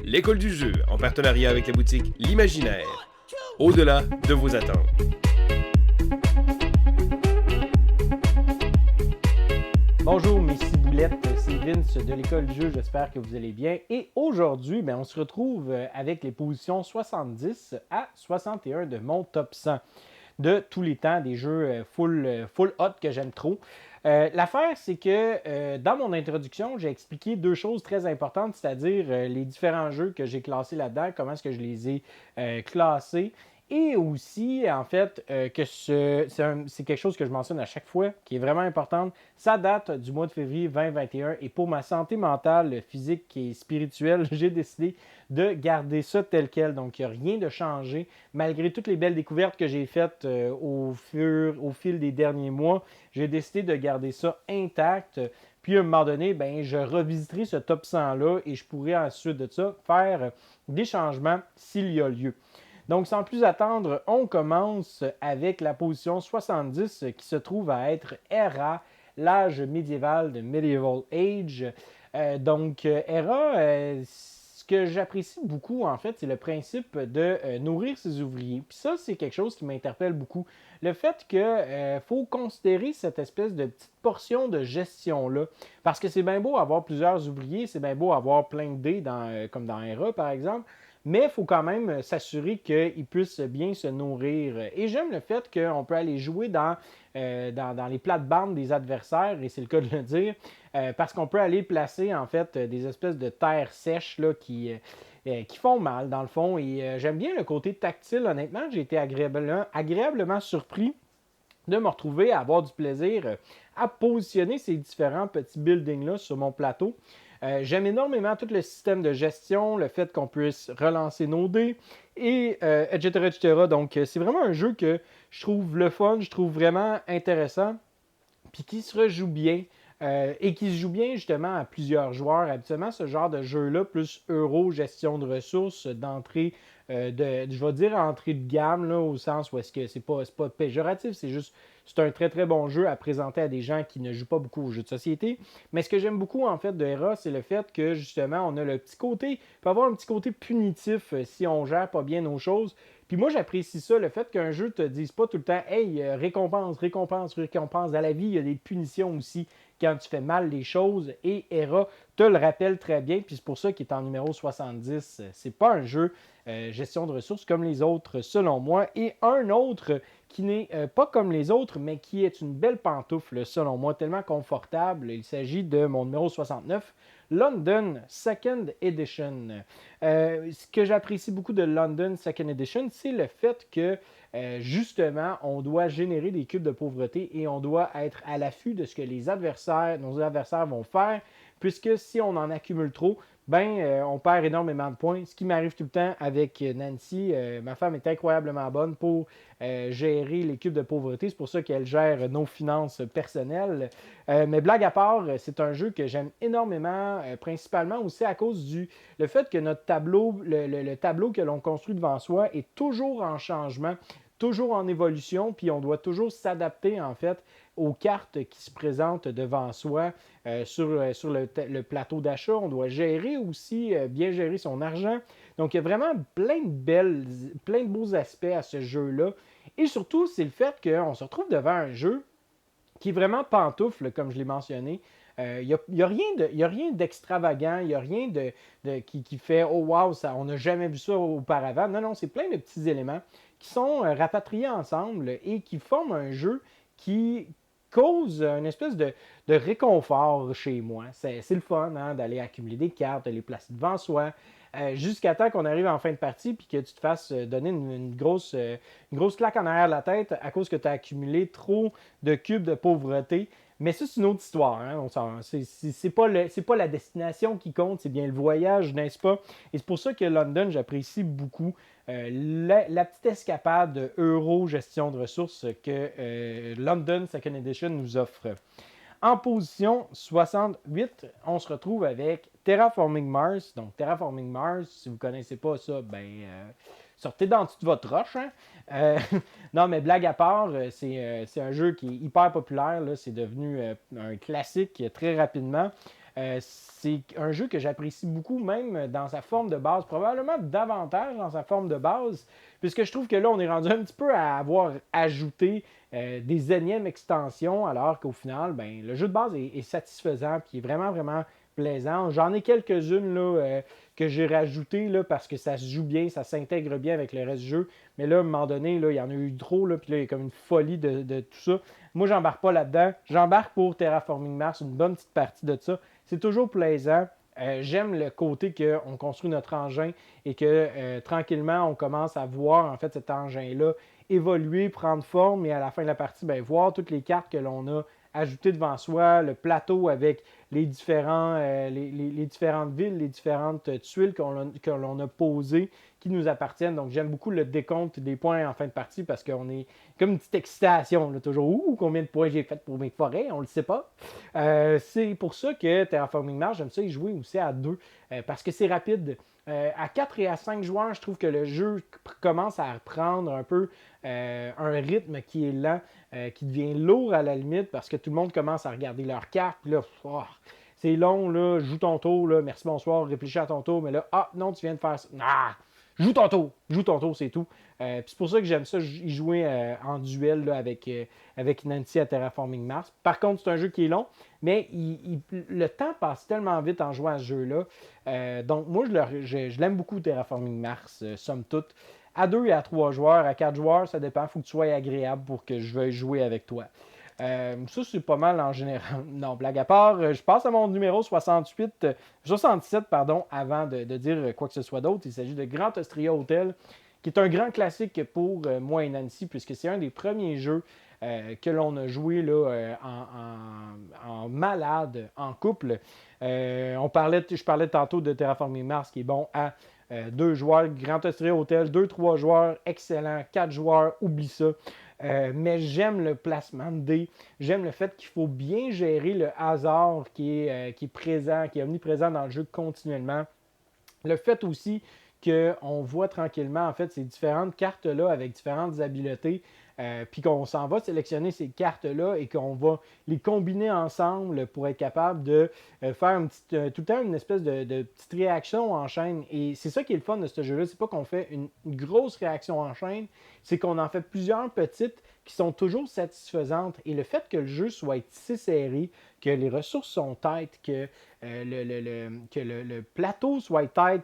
L'école du jeu, en partenariat avec la boutique L'Imaginaire. Au-delà de vos attentes. Bonjour mes ciboulettes, c'est Vince de l'école du jeu, j'espère que vous allez bien. Et aujourd'hui, on se retrouve avec les positions 70 à 61 de mon top 100 de tous les temps, des jeux full hot que j'aime trop. L'affaire, c'est que dans mon introduction, j'ai expliqué deux choses très importantes, c'est-à-dire les différents jeux que j'ai classés là-dedans, comment est-ce que je les ai classés. Et aussi, en fait, que c'est quelque chose que je mentionne à chaque fois, qui est vraiment importante. Ça date du mois de février 2021 et pour ma santé mentale, physique et spirituelle, j'ai décidé de garder ça tel quel. Donc, il n'y a rien de changé. Malgré toutes les belles découvertes que j'ai faites au fil des derniers mois, j'ai décidé de garder ça intact. Puis, à un moment donné, je revisiterai ce top 100-là et je pourrai ensuite de ça faire des changements s'il y a lieu. Donc, sans plus attendre, on commence avec la position 70 qui se trouve à être Era, l'âge médiéval de Medieval Age. Ce que j'apprécie beaucoup, en fait, c'est le principe de nourrir ses ouvriers. Puis ça, c'est quelque chose qui m'interpelle beaucoup. Le fait qu'il faut considérer cette espèce de petite portion de gestion-là. Parce que c'est bien beau avoir plusieurs ouvriers, c'est bien beau avoir plein de dés, comme dans Era, par exemple. Mais il faut quand même s'assurer qu'ils puissent bien se nourrir. Et j'aime le fait qu'on peut aller jouer dans les plates-bandes des adversaires, et c'est le cas de le dire, parce qu'on peut aller placer en fait des espèces de terres sèches là, qui font mal dans le fond. Et j'aime bien le côté tactile, honnêtement. J'ai été agréablement surpris de me retrouver à avoir du plaisir à positionner ces différents petits buildings-là sur mon plateau. J'aime énormément tout le système de gestion, le fait qu'on puisse relancer nos dés, etc., etc. Donc, c'est vraiment un jeu que je trouve le fun, je trouve vraiment intéressant, puis qui se rejoue bien. Et qui se joue bien justement à plusieurs joueurs. Habituellement, ce genre de jeu-là, plus euro, gestion de ressources, d'entrée, je vais dire entrée de gamme, là, au sens où est-ce que c'est pas péjoratif, c'est un très très bon jeu à présenter à des gens qui ne jouent pas beaucoup aux jeux de société. Mais ce que j'aime beaucoup en fait de Hera, c'est le fait que justement, on a le petit côté, il peut avoir un petit côté punitif si on gère pas bien nos choses. Puis moi, j'apprécie ça, le fait qu'un jeu te dise pas tout le temps, hey, récompense, récompense, récompense. Dans la vie, il y a des punitions aussi quand tu fais mal les choses. Et Hera te le rappelle très bien. Puis c'est pour ça qu'il est en numéro 70. C'est pas un jeu gestion de ressources comme les autres, selon moi. Et un autre qui n'est pas comme les autres, mais qui est une belle pantoufle, selon moi, tellement confortable. Il s'agit de mon numéro 69, London Second Edition. Ce que j'apprécie beaucoup de London Second Edition, c'est le fait que justement, on doit générer des cubes de pauvreté et on doit être à l'affût de ce que nos adversaires vont faire, puisque si on en accumule trop, on perd énormément de points. Ce qui m'arrive tout le temps avec Nancy, ma femme est incroyablement bonne pour gérer les cubes de pauvreté. C'est pour ça qu'elle gère nos finances personnelles. Mais blague à part, c'est un jeu que j'aime énormément, principalement aussi à cause le fait que notre tableau, le tableau que l'on construit devant soi est toujours en changement, toujours en évolution, puis on doit toujours s'adapter en fait aux cartes qui se présentent devant soi sur le plateau d'achat. On doit gérer aussi, bien gérer son argent. Donc, il y a vraiment plein de beaux aspects à ce jeu-là. Et surtout, c'est le fait qu'on se retrouve devant un jeu qui est vraiment pantoufle, comme je l'ai mentionné. Il n'y a rien d'extravagant, il n'y a rien qui fait « Oh wow, on n'a jamais vu ça auparavant ». Non, non, c'est plein de petits éléments qui sont rapatriés ensemble et qui forment un jeu qui cause une espèce de réconfort chez moi. C'est le fun d'aller accumuler des cartes, de les placer devant soi, jusqu'à temps qu'on arrive en fin de partie puis que tu te fasses donner une grosse claque en arrière de la tête à cause que tu as accumulé trop de cubes de pauvreté. Mais ça, c'est une autre histoire. C'est pas la destination qui compte, c'est bien le voyage, n'est-ce pas? Et c'est pour ça que London, j'apprécie beaucoup la petite escapade euro gestion de ressources que London Second Edition nous offre. En position 68, on se retrouve avec Terraforming Mars. Donc, Terraforming Mars, si vous ne connaissez pas ça, sortez dans toute votre roche. Non, mais blague à part, c'est un jeu qui est hyper populaire. Là. C'est devenu un classique très rapidement. C'est un jeu que j'apprécie beaucoup, même dans sa forme de base, probablement davantage dans sa forme de base, puisque je trouve que là, on est rendu un petit peu à avoir ajouté des énièmes extensions, alors qu'au final, ben, le jeu de base est satisfaisant, puis est vraiment, vraiment plaisant. J'en ai quelques-unes là, que j'ai rajoutées là, parce que ça se joue bien, ça s'intègre bien avec le reste du jeu. Mais là, à un moment donné, là, il y en a eu trop, là, puis là, il y a comme une folie de tout ça. Moi, j'embarque pas là-dedans. J'embarque pour Terraforming Mars, une bonne petite partie de ça. C'est toujours plaisant. J'aime le côté qu'on construit notre engin et que tranquillement, on commence à voir en fait cet engin-là évoluer, prendre forme et à la fin de la partie, ben, voir toutes les cartes que l'on a ajoutées devant soi, le plateau avec les différentes villes, les différentes tuiles que l'on a posées qui nous appartiennent. Donc, j'aime beaucoup le décompte des points en fin de partie parce qu'on est comme une petite excitation, là, toujours. Ouh, combien de points j'ai fait pour mes forêts, on ne le sait pas. C'est pour ça que Terraforming Mars, j'aime ça y jouer aussi à 2 parce que c'est rapide. À 4 et à 5 joueurs, je trouve que le jeu commence à reprendre un peu un rythme qui est lent, qui devient lourd à la limite parce que tout le monde commence à regarder leurs cartes. Puis là, c'est long, là, joue ton tour, là, merci, bonsoir, réfléchis à ton tour, mais là, non, tu viens de faire ça. Joue ton tour, c'est tout. Puis c'est pour ça que j'aime ça, y jouer en duel là, avec Nancy à Terraforming Mars. Par contre, c'est un jeu qui est long, mais le temps passe tellement vite en jouant à ce jeu-là. Donc, moi, je l'aime beaucoup, Terraforming Mars, somme toute. À 2 et à 3 joueurs, à 4 joueurs, ça dépend. Il faut que tu sois agréable pour que je veuille jouer avec toi. Ça, c'est pas mal en général. Non, blague à part, je passe à mon numéro 67, pardon, avant de dire quoi que ce soit d'autre. Il s'agit de Grand Austria Hotel, qui est un grand classique pour moi et Nancy, puisque c'est un des premiers jeux que l'on a joué là, en malade, en couple. Je parlais tantôt de Terraforming Mars, qui est bon à 2 joueurs, Grand Austria Hotel, 2-3 joueurs, excellent, 4 joueurs, oublie ça. Mais j'aime le placement de dés. J'aime le fait qu'il faut bien gérer le hasard qui est présent, qui est omniprésent dans le jeu continuellement. Le fait aussi qu'on voit tranquillement en fait ces différentes cartes-là avec différentes habiletés, puis qu'on s'en va sélectionner ces cartes-là et qu'on va les combiner ensemble pour être capable de faire tout le temps une espèce de petite réaction en chaîne. Et c'est ça qui est le fun de ce jeu-là, c'est pas qu'on fait une grosse réaction en chaîne, c'est qu'on en fait plusieurs petites qui sont toujours satisfaisantes. Et le fait que le jeu soit si serré, que les ressources sont tight, que le plateau soit tight,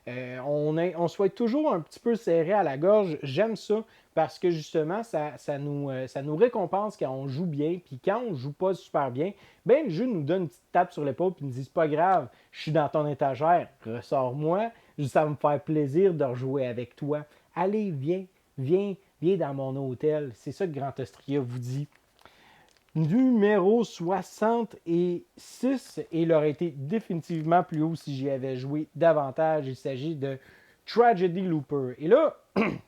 qu'on soit toujours un petit peu serré à la gorge, j'aime ça parce que justement, ça nous récompense quand on joue bien. Puis quand on joue pas super bien, ben le jeu nous donne une petite tape sur l'épaule et nous dit c'est pas grave, je suis dans ton étagère, ressors-moi, ça va me faire plaisir de rejouer avec toi. Allez, viens dans mon hôtel. C'est ça que Grand Austria vous dit. Numéro 66, et il aurait été définitivement plus haut si j'y avais joué davantage. Il s'agit de Tragedy Looper. Et là,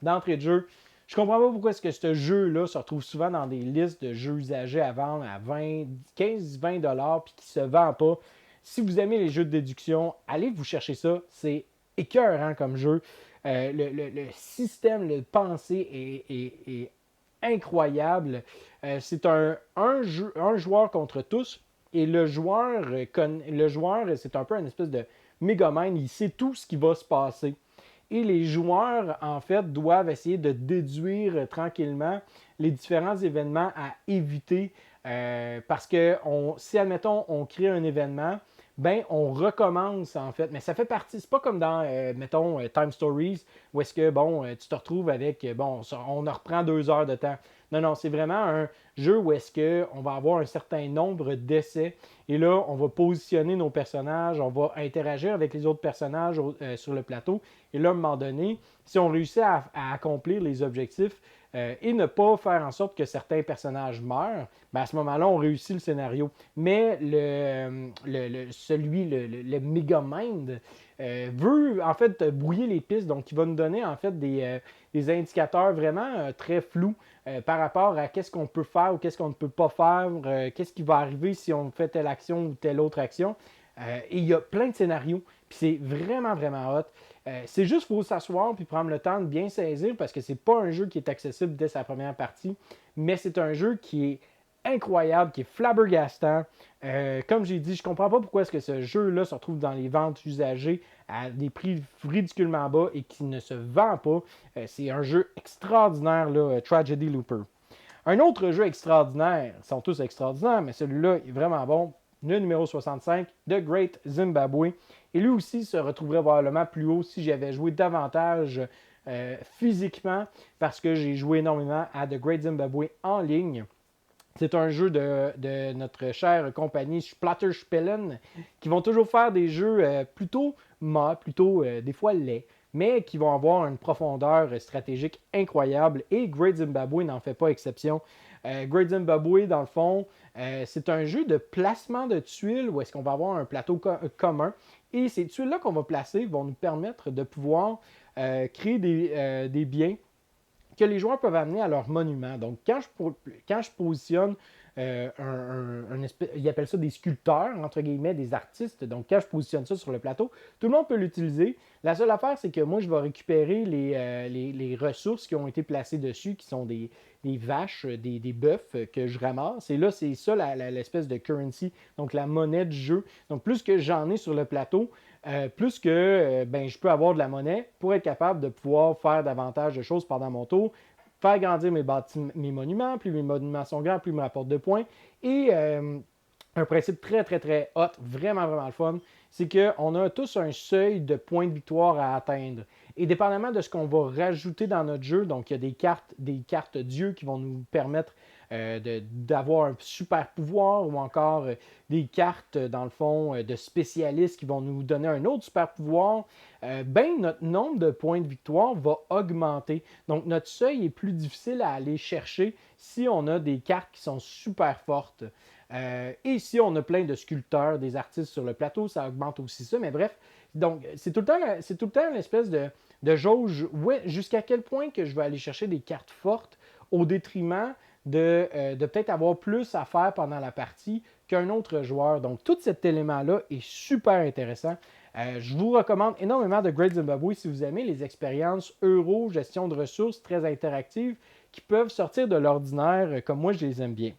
d'entrée de jeu, je comprends pas pourquoi est-ce que ce jeu-là se retrouve souvent dans des listes de jeux usagés à vendre à 15-20 $ puis qui se vend pas. Si vous aimez les jeux de déduction, allez vous chercher ça. C'est écœurant comme jeu. Le système, le pensée est incroyable. C'est un joueur contre tous. Et le joueur, c'est un peu une espèce de mégamane. Il sait tout ce qui va se passer. Et les joueurs, en fait, doivent essayer de déduire tranquillement les différents événements à éviter. Parce que si, admettons, on crée un événement, ben on recommence en fait. Mais ça fait partie, c'est pas comme dans, mettons, Time Stories, où est-ce que, bon, tu te retrouves avec, bon, on en reprend 2 heures de temps. Non, c'est vraiment un jeu où est-ce qu'on va avoir un certain nombre d'essais. Et là, on va positionner nos personnages, on va interagir avec les autres personnages sur le plateau. Et là, à un moment donné, si on réussit à accomplir les objectifs, et ne pas faire en sorte que certains personnages meurent, ben à ce moment-là, on réussit le scénario. Mais le Megamind veut en fait brouiller les pistes, donc il va nous donner en fait des indicateurs vraiment très flous par rapport à qu'est-ce qu'on peut faire ou qu'est-ce qu'on ne peut pas faire, qu'est-ce qui va arriver si on fait telle action ou telle autre action. Et il y a plein de scénarios, puis c'est vraiment, vraiment hot. C'est juste qu'il faut s'asseoir puis prendre le temps de bien saisir parce que c'est pas un jeu qui est accessible dès sa première partie, mais c'est un jeu qui est incroyable, qui est flabbergastant. Comme j'ai dit, je comprends pas pourquoi est-ce que ce jeu-là se retrouve dans les ventes usagées à des prix ridiculement bas et qui ne se vend pas. C'est un jeu extraordinaire, là, Tragedy Looper. Un autre jeu extraordinaire, ils sont tous extraordinaires, mais celui-là est vraiment bon, le numéro 65, The Great Zimbabwe. Et lui aussi se retrouverait probablement plus haut si j'avais joué davantage physiquement, parce que j'ai joué énormément à The Great Zimbabwe en ligne. C'est un jeu de notre chère compagnie Splatterspellen, qui vont toujours faire des jeux plutôt des fois laids, mais qui vont avoir une profondeur stratégique incroyable. Et Great Zimbabwe n'en fait pas exception. Great Zimbabwe, dans le fond, c'est un jeu de placement de tuiles où est-ce qu'on va avoir un plateau commun. Et ces tuiles-là qu'on va placer vont nous permettre de pouvoir créer des biens que les joueurs peuvent amener à leur monument. Donc, quand je positionne ils appellent ça des sculpteurs, entre guillemets, des artistes. Donc, quand je positionne ça sur le plateau, tout le monde peut l'utiliser. La seule affaire, c'est que moi, je vais récupérer les ressources qui ont été placées dessus, qui sont des vaches, des bœufs que je ramasse. Et là, c'est ça l'espèce de currency, donc la monnaie du jeu. Donc, plus que j'en ai sur le plateau, plus que je peux avoir de la monnaie pour être capable de pouvoir faire davantage de choses pendant mon tour, faire grandir mes monuments. Plus mes monuments sont grands, plus ils me rapportent de points. Et un principe très, très, très hot, vraiment, vraiment le fun, c'est qu'on a tous un seuil de points de victoire à atteindre. Et dépendamment de ce qu'on va rajouter dans notre jeu, donc il y a des cartes dieux qui vont nous permettre d'avoir un super pouvoir ou encore des cartes, dans le fond, de spécialistes qui vont nous donner un autre super pouvoir, notre nombre de points de victoire va augmenter. Donc, notre seuil est plus difficile à aller chercher si on a des cartes qui sont super fortes. Et si on a plein de sculpteurs, des artistes sur le plateau, ça augmente aussi ça. Mais bref, donc c'est tout le temps une espèce de jauge. Ouais, jusqu'à quel point que je vais aller chercher des cartes fortes au détriment de peut-être avoir plus à faire pendant la partie qu'un autre joueur. Donc, tout cet élément-là est super intéressant. Je vous recommande énormément de Great Zimbabwe si vous aimez les expériences euro, gestion de ressources très interactives qui peuvent sortir de l'ordinaire comme moi je les aime bien.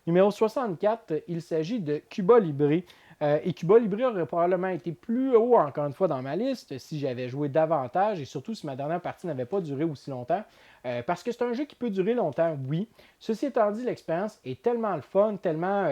Numéro 64, il s'agit de Cuba Libre. Et Cuba Libre aurait probablement été plus haut, encore une fois, dans ma liste si j'avais joué davantage et surtout si ma dernière partie n'avait pas duré aussi longtemps. Parce que c'est un jeu qui peut durer longtemps, oui. Ceci étant dit, l'expérience est tellement le fun, tellement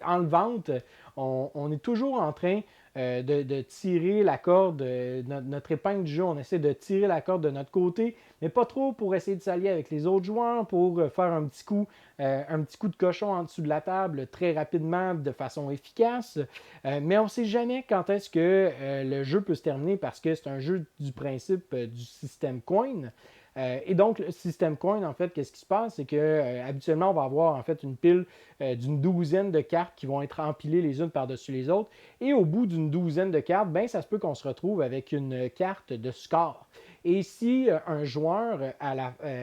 enlevante. On est toujours en train de tirer la corde, notre épingle du jeu, on essaie de tirer la corde de notre côté, mais pas trop pour essayer de s'allier avec les autres joueurs, pour faire un petit coup de cochon en dessous de la table très rapidement, de façon efficace. Mais on ne sait jamais quand est-ce que le jeu peut se terminer parce que c'est un jeu du principe du système coin. Et donc, le système coin, en fait, qu'est-ce qui se passe? C'est que habituellement, on va avoir en fait une pile d'une douzaine de cartes qui vont être empilées les unes par-dessus les autres. Et au bout d'une douzaine de cartes, ça se peut qu'on se retrouve avec une carte de score. Et si un joueur,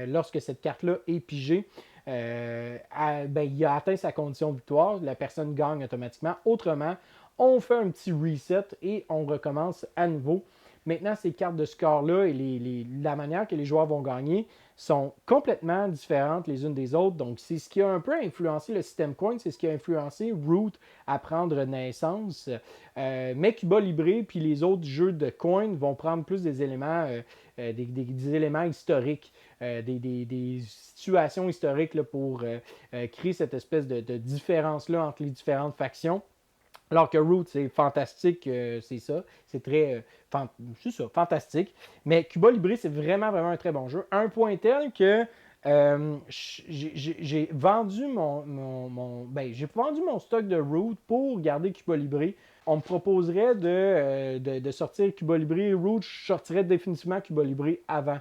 lorsque cette carte-là est pigée, il a atteint sa condition de victoire, la personne gagne automatiquement. Autrement, on fait un petit reset et on recommence à nouveau. Maintenant, ces cartes de score-là et la manière que les joueurs vont gagner sont complètement différentes les unes des autres. Donc, c'est ce qui a un peu influencé le système coin, c'est ce qui a influencé Root à prendre naissance. Mais Cuba Libre puis les autres jeux de coin vont prendre plus des éléments, des éléments historiques, des situations historiques là, pour créer cette espèce de différence-là entre les différentes factions. Alors que Root, c'est fantastique, c'est ça. C'est très fantastique. Mais Cuba Libre, c'est vraiment, vraiment un très bon jeu. Un point tel que j'ai vendu j'ai vendu mon stock de Root pour garder Cuba Libre. On me proposerait de sortir Cuba Libre. Root, je sortirais définitivement Cuba Libre avant.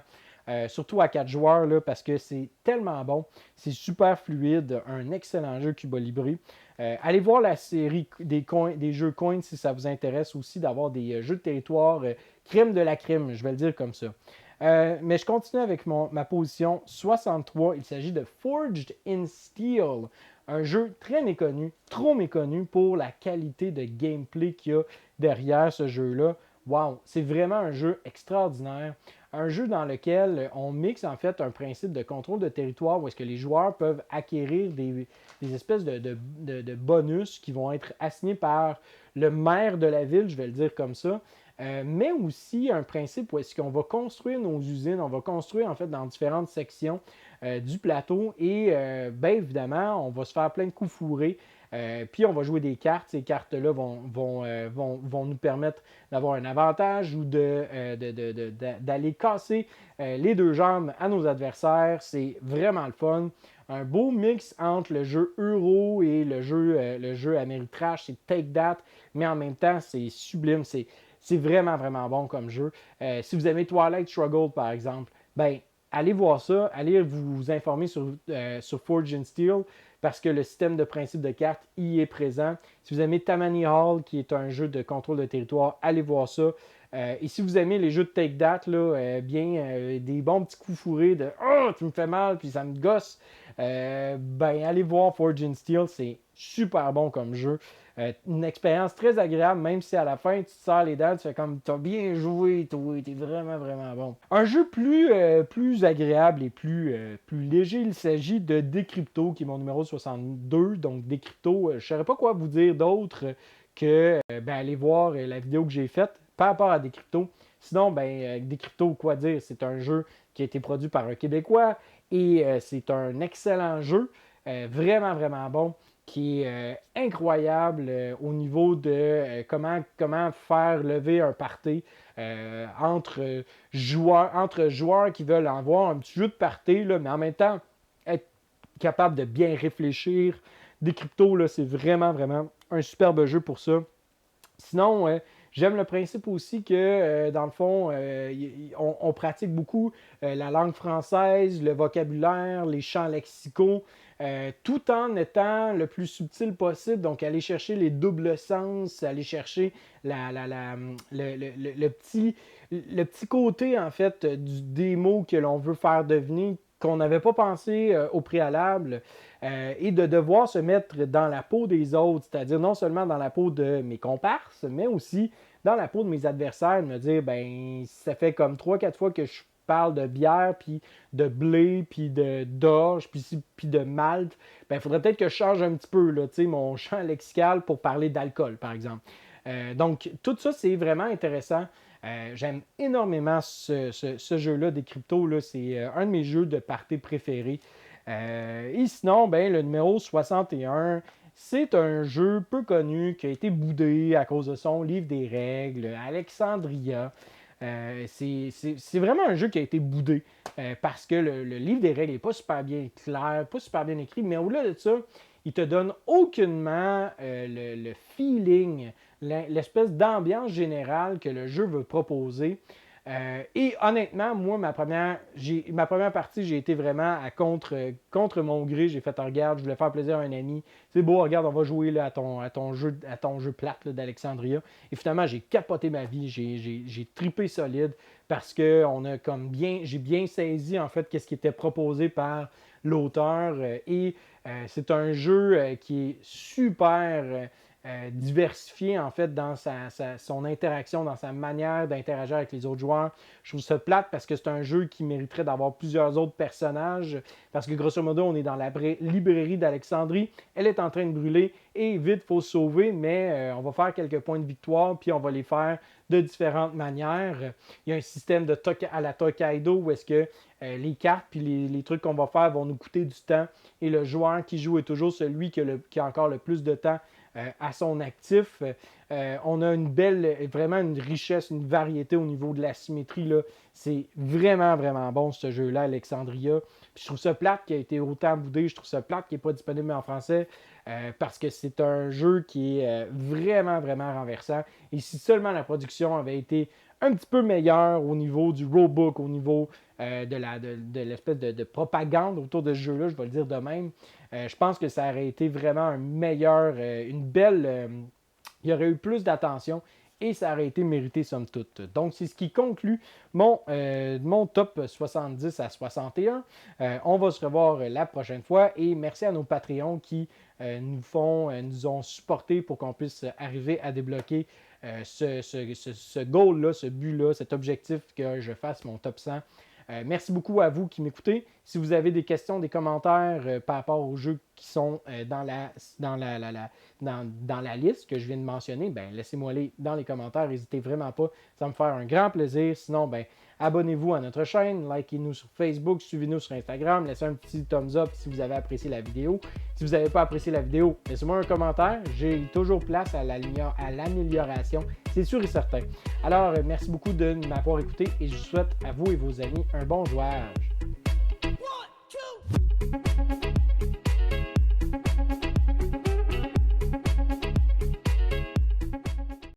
Surtout à 4 joueurs, là, parce que c'est tellement bon. C'est super fluide. Un excellent jeu Cuba Libre. Allez voir la série des jeux coins si ça vous intéresse aussi d'avoir des jeux de territoire crème de la crème, je vais le dire comme ça. Mais je continue avec ma position 63. Il s'agit de Forged in Steel, un jeu très méconnu, trop méconnu pour la qualité de gameplay qu'il y a derrière ce jeu-là. Wow, c'est vraiment un jeu extraordinaire. un jeu dans lequel on mixe en fait un principe de contrôle de territoire où est-ce que les joueurs peuvent acquérir des espèces de bonus qui vont être assignés par le maire de la ville, je vais le dire comme ça. Mais aussi un principe où est-ce qu'on va construire nos usines, on va construire en fait dans différentes sections du plateau et bien évidemment, on va se faire plein de coups fourrés. Puis on va jouer des cartes. Ces cartes-là vont nous permettre d'avoir un avantage ou d'aller casser les deux jambes à nos adversaires. C'est vraiment le fun. Un beau mix entre le jeu Euro et le jeu Ameritrash. C'est Take That, mais en même temps, c'est sublime. C'est vraiment, vraiment bon comme jeu. Si vous aimez Twilight Struggle, par exemple, ben allez voir ça. Allez vous informer sur Forge and Steel parce que le système de principe de cartes y est présent. Si vous aimez Tammany Hall, qui est un jeu de contrôle de territoire, allez voir ça. Et si vous aimez les jeux de Take That, là, des bons petits coups fourrés de « Oh, tu me fais mal, puis ça me gosse ben allez voir Forge and Steel, c'est super bon comme jeu. Une expérience très agréable, même si à la fin, tu te sers les dents, tu fais comme « T'as bien joué, toi, t'es vraiment, vraiment bon. » Un jeu plus agréable et plus léger, il s'agit de Decrypto, qui est mon numéro 62. Donc Decrypto, je ne saurais pas quoi vous dire d'autre que allez voir la vidéo que j'ai faite par rapport à Decrypto. Sinon, Decrypto, quoi dire, c'est un jeu qui a été produit par un Québécois et c'est un excellent jeu, vraiment, vraiment bon, qui est incroyable au niveau de comment faire lever un party entre joueurs qui veulent avoir un petit jeu de party, là, mais en même temps être capable de bien réfléchir. Decrypto, là, c'est vraiment, vraiment un superbe jeu pour ça. Sinon, j'aime le principe aussi que, dans le fond, on pratique beaucoup la langue française, le vocabulaire, les champs lexicaux, tout en étant le plus subtil possible. Donc, aller chercher les doubles sens, aller chercher le petit côté, en fait, des mots que l'on veut faire devenir, qu'on n'avait pas pensé au préalable, et de devoir se mettre dans la peau des autres, c'est-à-dire non seulement dans la peau de mes comparses, mais aussi dans la peau de mes adversaires, de me dire, ça fait comme 3-4 fois que je parle de bière, puis de blé, puis d'orge, puis de malt, il faudrait peut-être que je change un petit peu là, mon champ lexical pour parler d'alcool, par exemple. Donc, tout ça, c'est vraiment intéressant. J'aime énormément ce jeu-là, des cryptos. Là, c'est un de mes jeux de party préférés. Et sinon, le numéro 61, c'est un jeu peu connu qui a été boudé à cause de son livre des règles, Alexandria. C'est vraiment un jeu qui a été boudé parce que le livre des règles n'est pas super bien clair, pas super bien écrit, mais au-delà de ça, il te donne aucunement le feeling, l'espèce d'ambiance générale que le jeu veut proposer. Et honnêtement, moi, ma première partie, j'ai été vraiment contre mon gré. J'ai fait un regarde, je voulais faire plaisir à un ami. C'est beau, regarde, on va jouer là, à ton jeu plate là, d'Alexandria. Et finalement, j'ai capoté ma vie. J'ai trippé solide parce que j'ai bien saisi en fait qu'est-ce qui était proposé par l'auteur. Et c'est un jeu qui est super diversifié en fait dans son interaction, dans sa manière d'interagir avec les autres joueurs. Je trouve ça plate parce que c'est un jeu qui mériterait d'avoir plusieurs autres personnages parce que grosso modo, on est dans la librairie d'Alexandrie, elle est en train de brûler et vite, il faut se sauver, mais on va faire quelques points de victoire puis on va les faire de différentes manières. Il y a un système à la Tokaido où est-ce que les cartes puis les trucs qu'on va faire vont nous coûter du temps et le joueur qui joue est toujours celui qui a encore le plus de temps à son actif. On a vraiment une richesse, une variété au niveau de la symétrie. Là. C'est vraiment, vraiment bon ce jeu-là, Alexandria. Puis je trouve ça plate qui a été autant boudé. Je trouve ça plate qui n'est pas disponible en français parce que c'est un jeu qui est vraiment, vraiment renversant. Et si seulement la production avait été un petit peu meilleure au niveau du rulebook, au niveau de l'espèce de propagande autour de ce jeu-là, je vais le dire de même. Je pense que ça aurait été vraiment un meilleur, une belle... il y aurait eu plus d'attention et ça aurait été mérité somme toute. Donc, c'est ce qui conclut mon top 70 à 61. On va se revoir la prochaine fois et merci à nos Patreons qui nous ont supporté pour qu'on puisse arriver à débloquer ce goal-là, ce but-là, cet objectif que je fasse mon top 100. Merci beaucoup à vous qui m'écoutez. Si vous avez des questions, des commentaires par rapport aux jeux qui sont dans la liste que je viens de mentionner, ben, laissez-moi les dans les commentaires. N'hésitez vraiment pas. Ça va me faire un grand plaisir. Sinon, ben, abonnez-vous à notre chaîne, likez-nous sur Facebook, suivez-nous sur Instagram, laissez un petit thumbs up si vous avez apprécié la vidéo. Si vous n'avez pas apprécié la vidéo, laissez-moi un commentaire. J'ai toujours place à l'amélioration, c'est sûr et certain. Alors, merci beaucoup de m'avoir écouté et je vous souhaite à vous et vos amis un bon jouage.